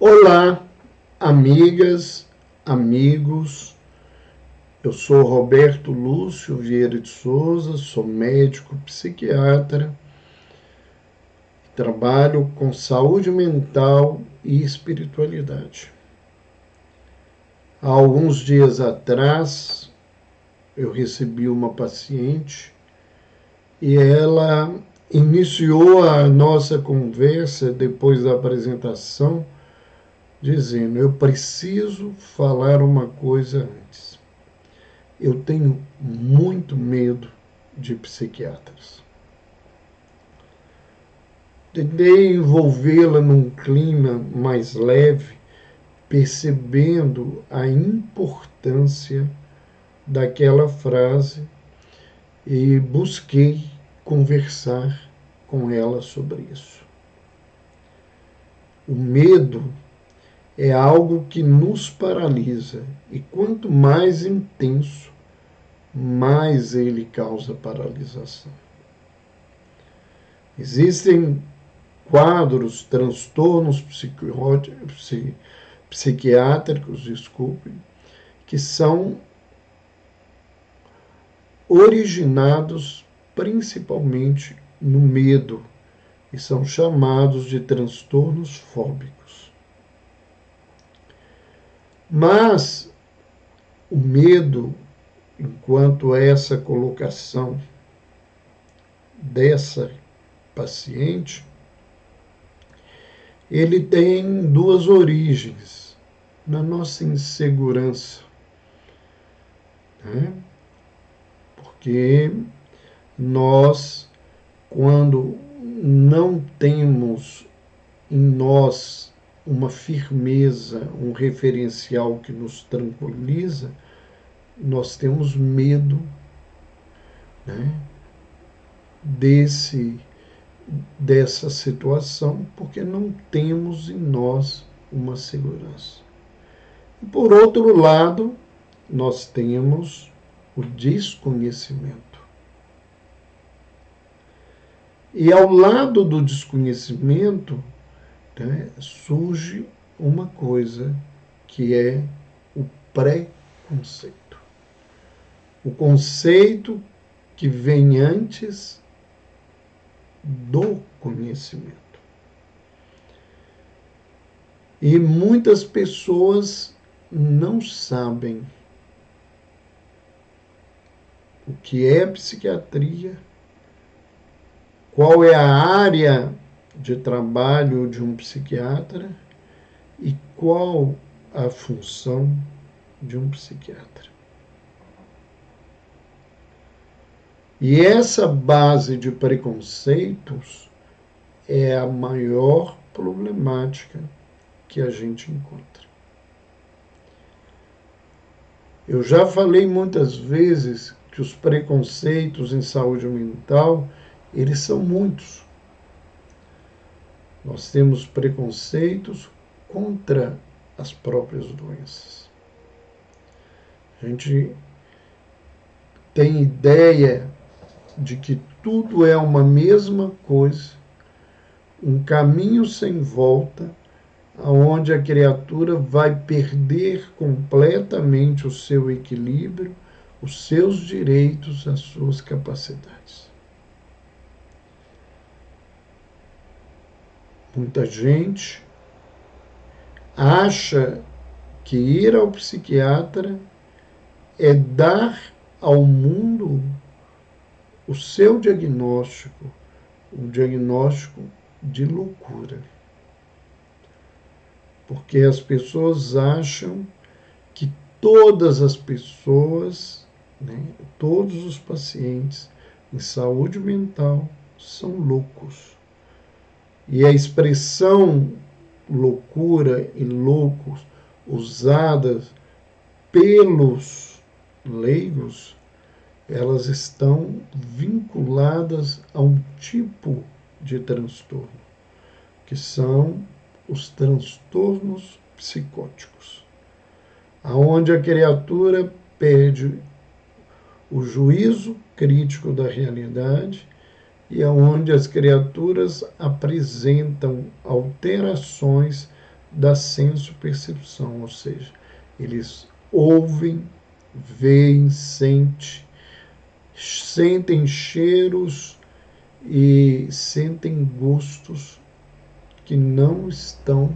Olá, amigas, amigos. Eu sou Roberto Lúcio Vieira de Souza, sou médico psiquiatra, trabalho com saúde mental e espiritualidade. Há alguns dias atrás, eu recebi uma paciente e ela iniciou a nossa conversa depois da apresentação dizendo: eu preciso falar uma coisa antes. Eu tenho muito medo de psiquiatras. Tentei envolvê-la num clima mais leve, percebendo a importância daquela frase e busquei conversar com ela sobre isso. O medo é algo que nos paralisa, e quanto mais intenso, mais ele causa paralisação. Existem quadros, transtornos psiquiátricos, que são originados principalmente no medo e são chamados de transtornos fóbicos. Mas o medo, enquanto essa colocação dessa paciente, ele tem duas origens na nossa insegurança, né? Porque nós, quando não temos em nós uma firmeza, um referencial que nos tranquiliza, nós temos medo, né, dessa situação, porque não temos em nós uma segurança. E por outro lado, nós temos o desconhecimento. E ao lado do desconhecimento, né, surge uma coisa que é o preconceito. O conceito que vem antes do conhecimento. E muitas pessoas não sabem o que é psiquiatria, qual é a área de trabalho de um psiquiatra e qual a função de um psiquiatra. E essa base de preconceitos é a maior problemática que a gente encontra. Eu já falei muitas vezes que os preconceitos em saúde mental, eles são muitos. Nós temos preconceitos contra as próprias doenças. A gente tem ideia de que tudo é uma mesma coisa, um caminho sem volta, onde a criatura vai perder completamente o seu equilíbrio, os seus direitos, as suas capacidades. Muita gente acha que ir ao psiquiatra é dar ao mundo o seu diagnóstico, um diagnóstico de loucura. Porque as pessoas acham que todas as pessoas, né, todos os pacientes em saúde mental são loucos. E a expressão loucura e loucos usadas pelos leigos, elas estão vinculadas a um tipo de transtorno, que são os transtornos psicóticos, aonde a criatura perde o juízo crítico da realidade e aonde as criaturas apresentam alterações da senso-percepção, ou seja, eles ouvem, veem, sentem cheiros e sentem gostos que não estão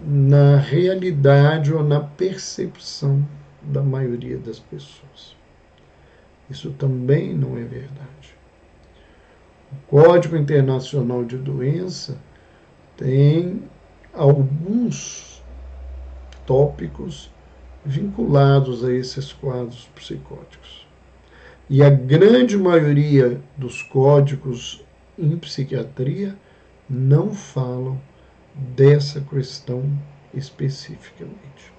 na realidade ou na percepção da maioria das pessoas. Isso também não é verdade. O Código Internacional de Doença tem alguns tópicos vinculados a esses quadros psicóticos. E a grande maioria dos códigos em psiquiatria não falam dessa questão especificamente.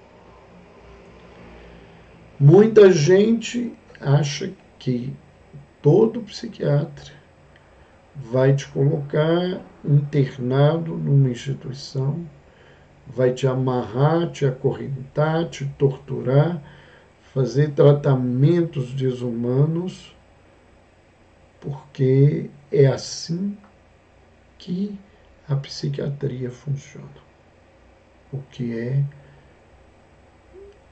Muita gente acha que todo psiquiatra vai te colocar internado numa instituição, vai te amarrar, te acorrentar, te torturar, fazer tratamentos desumanos, porque é assim que a psiquiatria funciona. O que é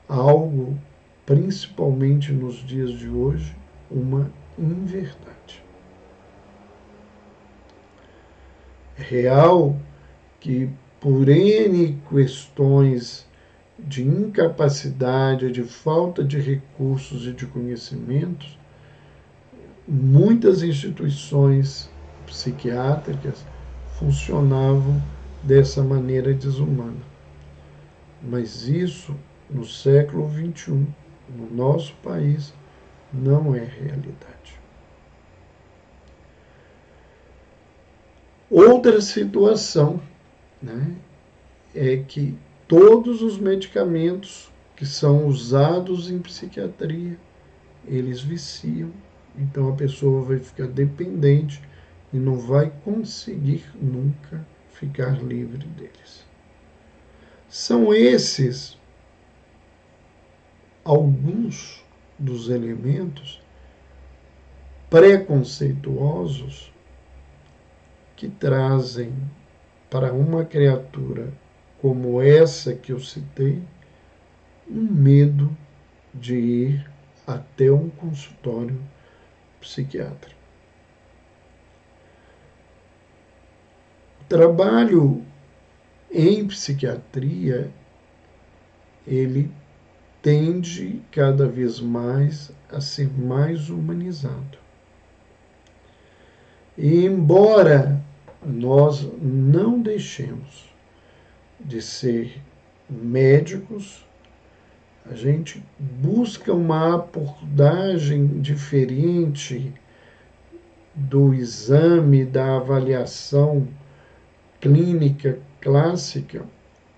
algo, principalmente nos dias de hoje, uma inverdade. É real que, por N questões de incapacidade, de falta de recursos e de conhecimentos, muitas instituições psiquiátricas funcionavam dessa maneira desumana. Mas isso, no século XXI, no nosso país, não é realidade. Outra situação, né, é que todos os medicamentos que são usados em psiquiatria, eles viciam. Então a pessoa vai ficar dependente e não vai conseguir nunca ficar livre deles. São esses alguns dos elementos preconceituosos que trazem para uma criatura como essa que eu citei um medo de ir até um consultório psiquiátrico. O trabalho em psiquiatria, ele tende cada vez mais a ser mais humanizado. E embora nós não deixemos de ser médicos, a gente busca uma abordagem diferente do exame, da avaliação clínica clássica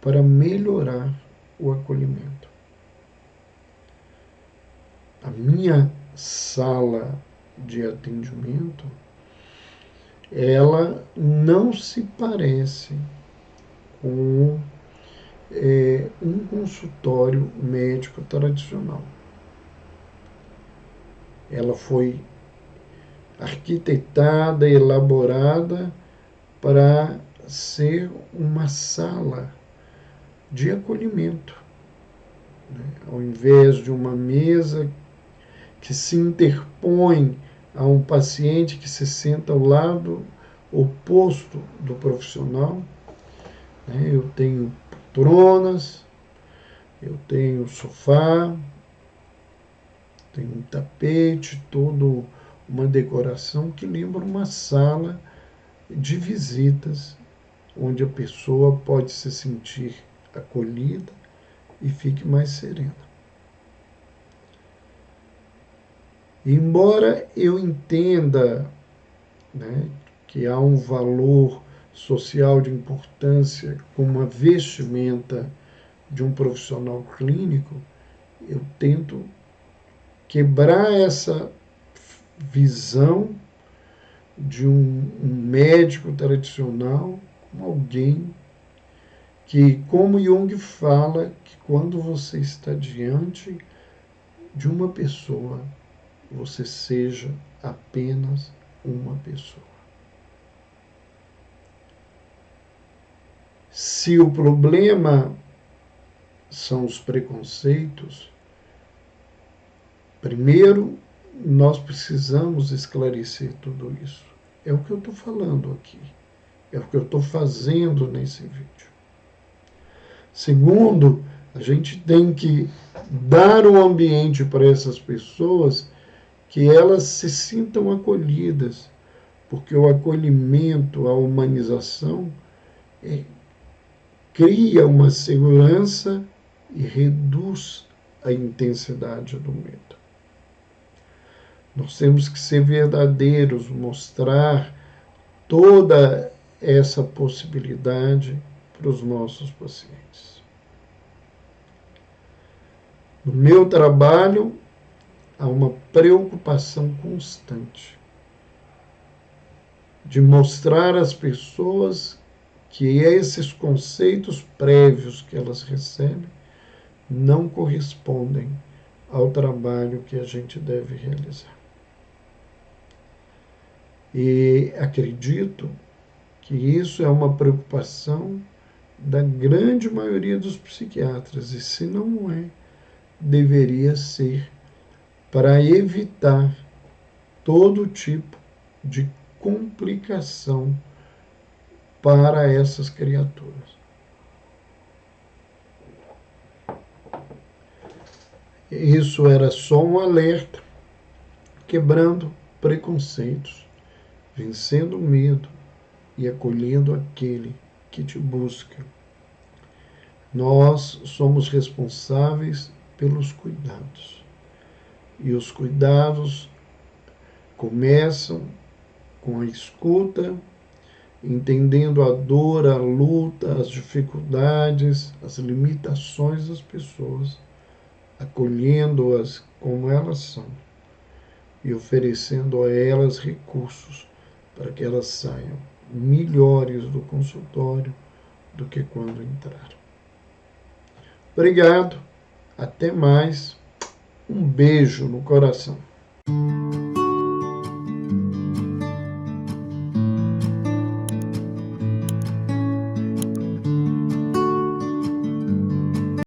para melhorar o acolhimento. A minha sala de atendimento, ela não se parece com um consultório médico tradicional. Ela foi arquitetada, elaborada para ser uma sala de acolhimento, né? Ao invés de uma mesa que se interpõe a um paciente que se senta ao lado oposto do profissional, né? Eu tenho poltronas, eu tenho sofá, tenho um tapete, toda uma decoração que lembra uma sala de visitas, onde a pessoa pode se sentir acolhida e fique mais serena. Embora eu entenda, né, que há um valor social de importância como a vestimenta de um profissional clínico, eu tento quebrar essa visão de um médico tradicional como alguém que, como Jung fala, que quando você está diante de uma pessoa, você seja apenas uma pessoa. Se o problema são os preconceitos, primeiro nós precisamos esclarecer tudo isso. É o que eu estou falando aqui. É o que eu estou fazendo nesse vídeo. Segundo, a gente tem que dar um ambiente para essas pessoas que elas se sintam acolhidas, porque o acolhimento, a humanização, cria uma segurança e reduz a intensidade do medo. Nós temos que ser verdadeiros, mostrar toda essa possibilidade para os nossos pacientes. No meu trabalho, há uma preocupação constante de mostrar às pessoas que esses conceitos prévios que elas recebem não correspondem ao trabalho que a gente deve realizar. E acredito que isso é uma preocupação da grande maioria dos psiquiatras, e se não é, deveria ser, para evitar todo tipo de complicação para essas criaturas. Isso era só um alerta, quebrando preconceitos, vencendo o medo e acolhendo aquele que te busca. Nós somos responsáveis pelos cuidados. E os cuidados começam com a escuta, entendendo a dor, a luta, as dificuldades, as limitações das pessoas, acolhendo-as como elas são e oferecendo a elas recursos para que elas saiam melhores do consultório do que quando entraram. Obrigado, até mais, um beijo no coração.